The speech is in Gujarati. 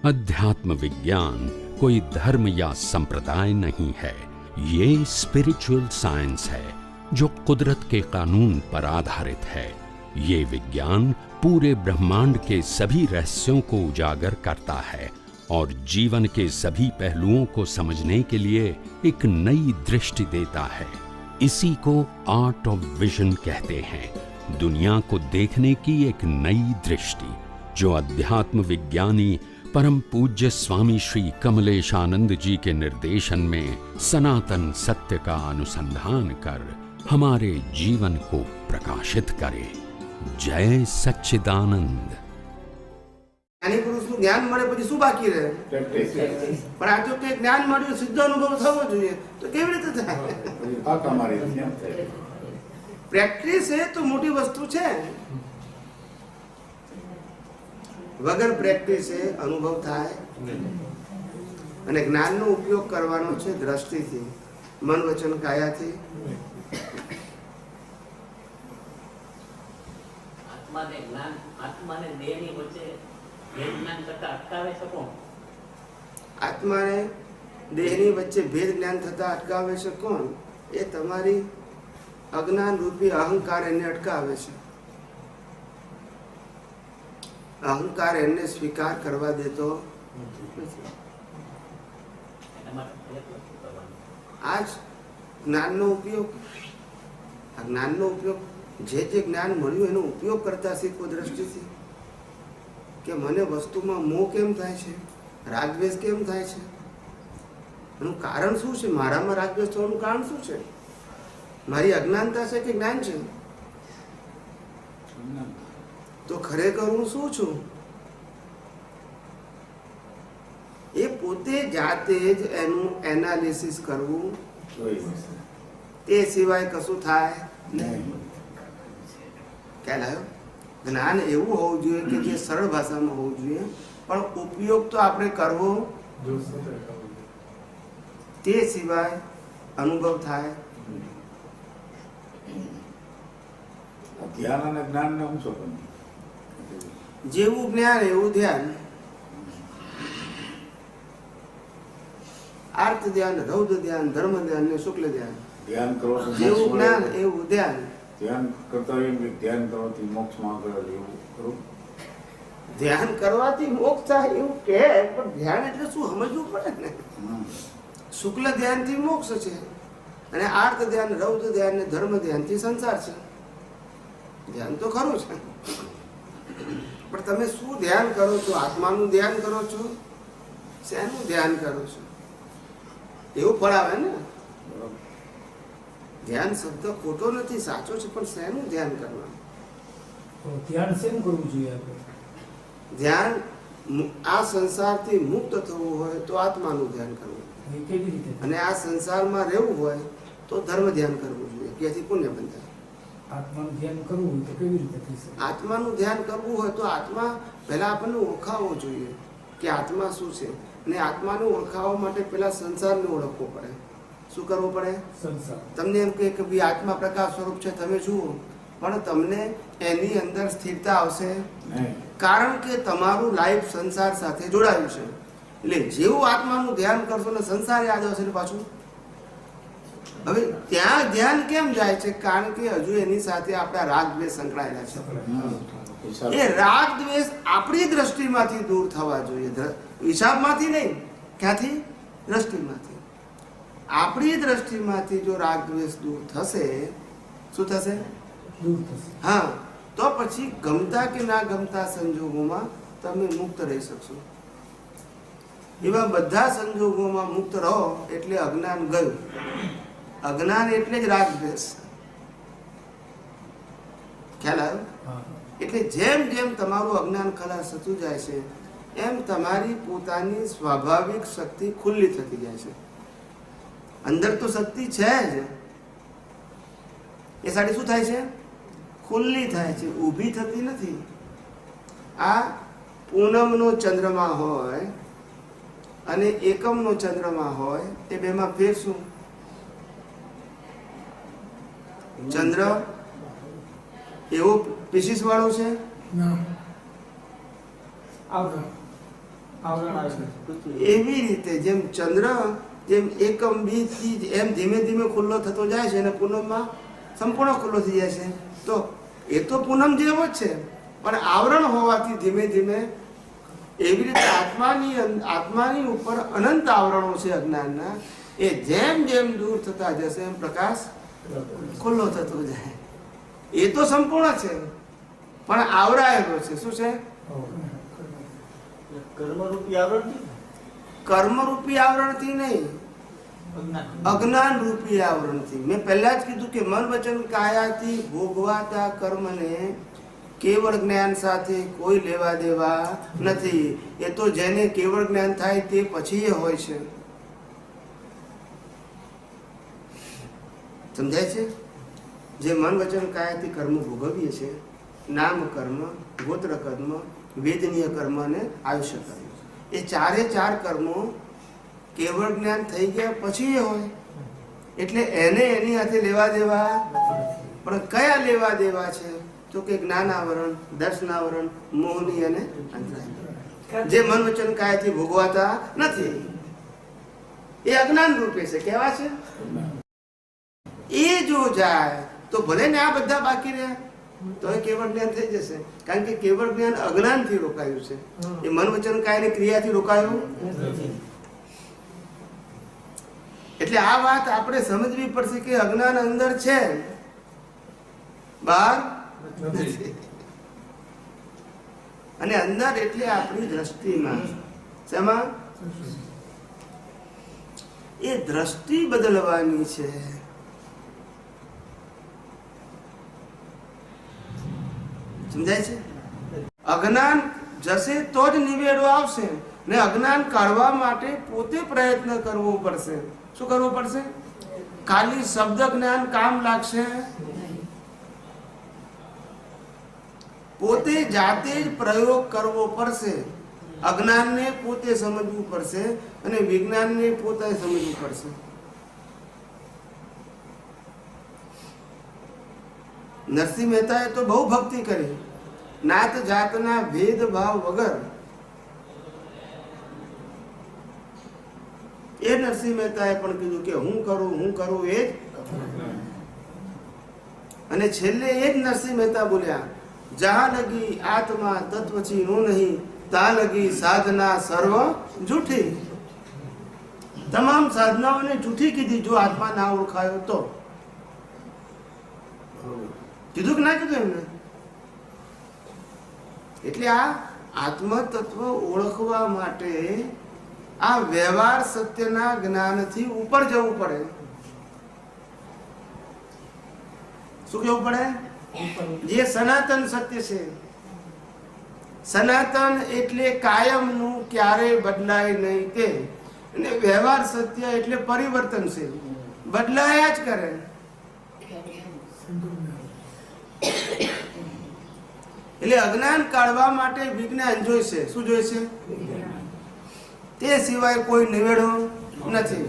अध्यात्म विज्ञान कोई धर्म या संप्रदाय नहीं है, ये स्पिरिचुअल साइंस है जो कुदरत के कानून पर आधारित है। ये विज्ञान पूरे ब्रह्मांड के सभी रहस्यों को उजागर करता है और जीवन के सभी पहलुओं को समझने के लिए एक नई दृष्टि देता है। इसी को आर्ट ऑफ विजन कहते हैं, दुनिया को देखने की एक नई दृष्टि, जो अध्यात्म विज्ञानी परम पूज्य स्वामी श्री कमलेशानंद जी के निर्देशन में सनातन सत्य का अनुसंधान कर हमारे जीवन को प्रकाशित करे। जय सच्चिदानंद। ज्ञानी पुरुषનું જ્ઞાન મળે પછી શું બાકી રહે? પણ આ તો કે જ્ઞાન મળ્યું સિદ્ધ અનુભવ થવો જોઈએ, તો કેવી રીતે થાય? પ્રેક્ટિસ એ તો મોટી વસ્તુ છે. વગર પ્રેક્ટિસ એ અનુભવ થાય અને જ્ઞાનનો ઉપયોગ કરવાનો છે દ્રષ્ટિથી, મન વચન કાયાથી. આત્માને જ્ઞાન, આત્માને દેહની વચ્ચે ભેદ જ્ઞાન કરતા અટકાવે છે કોણ? આત્માને દેહની વચ્ચે ભેદ જ્ઞાન થતા અટકાવે છે કોણ? એ તમારી અજ્ઞાન રૂપી અહંકાર એને અટકાવે છે. અહંકાર એને સ્વીકાર કરવા દેતો નથી. આ જ જ્ઞાનનો ઉપયોગ, આ જ્ઞાનનો ઉપયોગ જે જ્ઞાન મળ્યું એનો ઉપયોગ કરતા શીખવો દ્રષ્ટિથી, કે મને વસ્તુમાં મોહ કેમ થાય છે, રાગદ્વેષ કેમ થાય છે, એનું કારણ શું છે, મારામાં રાગદ્વેષ થવાનું કારણ શું છે, મારી અજ્ઞાનતા છે કે જ્ઞાન છે, તો ખરેખર હું શું છું? એ પોતે જાતે જ એનું એનાલિસિસ કરવું, તે સિવાય કશું થાય નહીં. ખ્યાલ આવ્યો? જ્ઞાન એવું હોવું જોઈએ કે જે સરળ ભાષામાં હોવું જોઈએ, પણ ઉપયોગ તો આપણે કરવો, તે સિવાય અનુભવ થાય. ધ્યાન અને જ્ઞાન ને શું સંબંધ? જેવું જ્ઞાન એવું ધ્યાન. આર્ત ધ્યાન, રૌદ્ર ધ્યાન, ધર્મ ધ્યાન ને શુક્લ ધ્યાન. ધ્યાન કરો જેવું જ્ઞાન એવું ધ્યાન. ધ્યાન કરતા ધ્યાન કરવાથી મોક્ષમાં આગળ એવું કરું. ધ્યાન કરવાથી મોક્ષ થાય એવું કે, પણ ધ્યાન એટલે શું સમજવું પડે ને. શુક્લ ધ્યાનથી મોક્ષ છે અને આર્ત ધ્યાન, રૌદ્ર ધ્યાન ને ધર્મ ધ્યાનથી સંસાર છે. ધ્યાન તો ખરું છે, પણ તમે શું ધ્યાન કરો છો? આત્માનું ધ્યાન કરો છો? શેનું ધ્યાન કરો છો? એવું ફળ આવે ને. ધ્યાન શબ્દ ખોટો નથી, સાચો છે, પણ શેનું ધ્યાન કરવાનું? ધ્યાન શેનું કરવું જોઈએ આપણે? ધ્યાન આ સંસારથી મુક્ત થવું હોય તો આત્માનું ધ્યાન કરવું, કેવી રીતે? અને આ સંસારમાં રહેવું હોય તો ધર્મ ધ્યાન કરવું જોઈએ, કે જેથી પુણ્ય બંધાય. આત્માનું ધ્યાન કરવું હોય તો કેવી રીતે થઈ શકે? આત્માનું ધ્યાન કરવું હોય તો આત્મા પહેલા આપણને ઓળખાવવો જોઈએ કે આત્મા શું છે, અને આત્માને ઓળખાવવા માટે પહેલા સંસારને ઓળખવો પડે. શું કરવું પડે? સંસાર. તમને એમ કે ભાઈ આત્મા પ્રકાશ સ્વરૂપ છે, તમે જુઓ, પણ તમને એની અંદર સ્થિરતા આવશે, કારણ કે તમારું લાઈફ સંસાર સાથે જોડાયું છે. એટલે જેવું આત્માનું ધ્યાન કરશો ને સંસાર યાદ આવશે ને પાછું. હવે ત્યાં ધ્યાન કેમ જાય છે? કારણ કે હજુ એની સાથે આપણા રાગ દ્વેષ સંકળાયેલા છે. એ રાગ દ્વેષ આપણી દ્રષ્ટિમાંથી દૂર થવા જોઈએ, હિસાબમાંથી નહીં. ક્યાંથી? દ્રષ્ટિમાંથી. આપણી દ્રષ્ટિમાંથી જો રાગ દ્વેષ દૂર થશે, શું થશે? દૂર થશે. હા, તો પછી ગમતા કે ના ગમતા સંજોગોમાં તમે મુક્ત રહી શકશો. એવા બધા સંજોગોમાં મુક્ત રહો એટલે અજ્ઞાન ગયું. અજ્ઞાન એટલે જ રાગ દ્વેષ. ખ્યાલ આવ્યો? એટલે જેમ જેમ તમારું અજ્ઞાન ખલાસ થતું જાય છે, એમ તમારી પોતાની સ્વાભાવિક શક્તિ ખુલ્લી થતી જાય છે. અંદર તો શક્તિ છે જ, એ સાડી શું થાય છે? ખુલ્લી થાય છે, ઊભી થતી નથી. આ પૂનમનો ચંદ્રમા હોય અને એકમનો ચંદ્રમા હોય, એ બેમાં ફેર શું? ચંદ્ર એવો પીસીસ વાળો છે, આવરણ આવે છે. એવી રીતે જેમ ચંદ્ર જેમ એકમ બીજથી એમ ધીમે ધીમે ખુલ્લો થતો જાય છે અને પૂનમમાં સંપૂર્ણ ખુલ્લો થઈ જાય છે. તો એ તો પૂનમ જેવો જ છે, પણ આવરણ હોવાથી ધીમે ધીમે એવી રીતે આત્માની ઉપર અનંત આવરણો છે અજ્ઞાનના. એ જેમ જેમ દૂર થતા જશે એમ પ્રકાશ ખુલ્લો થતો જાય. એ તો સંપૂર્ણ છે પણ આવરાયેલો છે. શું છે? કર્મરૂપી આવરણથી કર્મરૂપી આવરણથી નહીં, અજ્ઞાન રૂપી આવરણથી. મેં પહેલા જ કીધું કે મન વચન કાયાથી ભોગવાતા કર્મને કેવળ જ્ઞાન સાથે કોઈ લેવા દેવા નથી. એ તો જેને કેવળ જ્ઞાન થાય તે પછી એ હોય છે. સમજાય છે? જે મન વચન કાયાથી કર્મ ભોગવીએ છે, નામ કર્મ, ગોત્ર કર્મ, વેદનીય કર્મ અને આયુષ્ય કર્મ, એ ચારે ચાર કર્મો કેવળ જ્ઞાન થઈ ગયા પછી એ હોય. એટલે એને એની હાથે લેવા દેવા. પણ કયા લેવા દેવા છે? તો કે જ્ઞાન આવરણ, દર્શન આવરણ, મોહની અને અંતરાય, જે મન વચન કાયાથી ભોગવાતા નથી. એ અજ્ઞાન રૂપે છે. કેવા છે? એ જો જાય તો ભલે ને આ બધા બાકી રહે તો એ કેવળ જ્ઞાન થઈ જશે. કારણ કે કેવળ જ્ઞાન અજ્ઞાનથી રોકાયું છે. એ મન વચન કાયની ક્રિયાથી રોકાયું. એટલે આ વાત આપણે સમજવી પડશે કે અજ્ઞાન અંદર છે, બહાર નથી. અને અંદર એટલે આપણી દ્રષ્ટિમાં. શેમાં? એ દ્રષ્ટિ બદલવાની છે. સમજાય છે? અજ્ઞાન જશે તો જ નિવેડો આવશે ને અજ્ઞાન કાઢવા માટે પોતે પ્રયત્ન કરવો પડશે. શું કરવું પડશે? ખાલી શબ્દ જ્ઞાન કામ લાગશે. પોતે જાતે જ પ્રયોગ કરવો પડશે. અજ્ઞાનને પોતે સમજવું પડશે અને વિજ્ઞાનને પોતે સમજવું પડશે. નરસિંહ મહેતાએ તો બહુ ભક્તિ કરી, નાત જાતના ભેદભાવ વગર. એ નરસિંહ મહેતાએ પણ કીધું કે હું કરું એ જ. અને છેલ્લે એ જ નરસિંહ મહેતા બોલ્યા, જહાં લગી આત્મા તત્વથી નું નહીં, તાં લગી સાધના સર્વ જૂઠી. તમામ સાધનાઓને જૂઠી કીધી જો આત્મા ના ઓળખાયો તો. કીધું કે ના કીધું એમને? એટલે આ આત્મ તત્વ ઓળખવા માટે આ વ્યવહાર સત્યના જ્ઞાનથી ઉપર જવું પડે. શું કેવું પડે? જે સનાતન સત્ય છે. સનાતન એટલે કાયમનું, ક્યારેય બદલાય નહીં તે. અને વ્યવહાર સત્ય એટલે પરિવર્તનશીલ, બદલાયા જ કરે. એટલે અજ્ઞાન કાઢવા માટે વિજ્ઞાન જોઈશે. શું જોઈશે? તે સિવાય કોઈ નિવેડો નથી.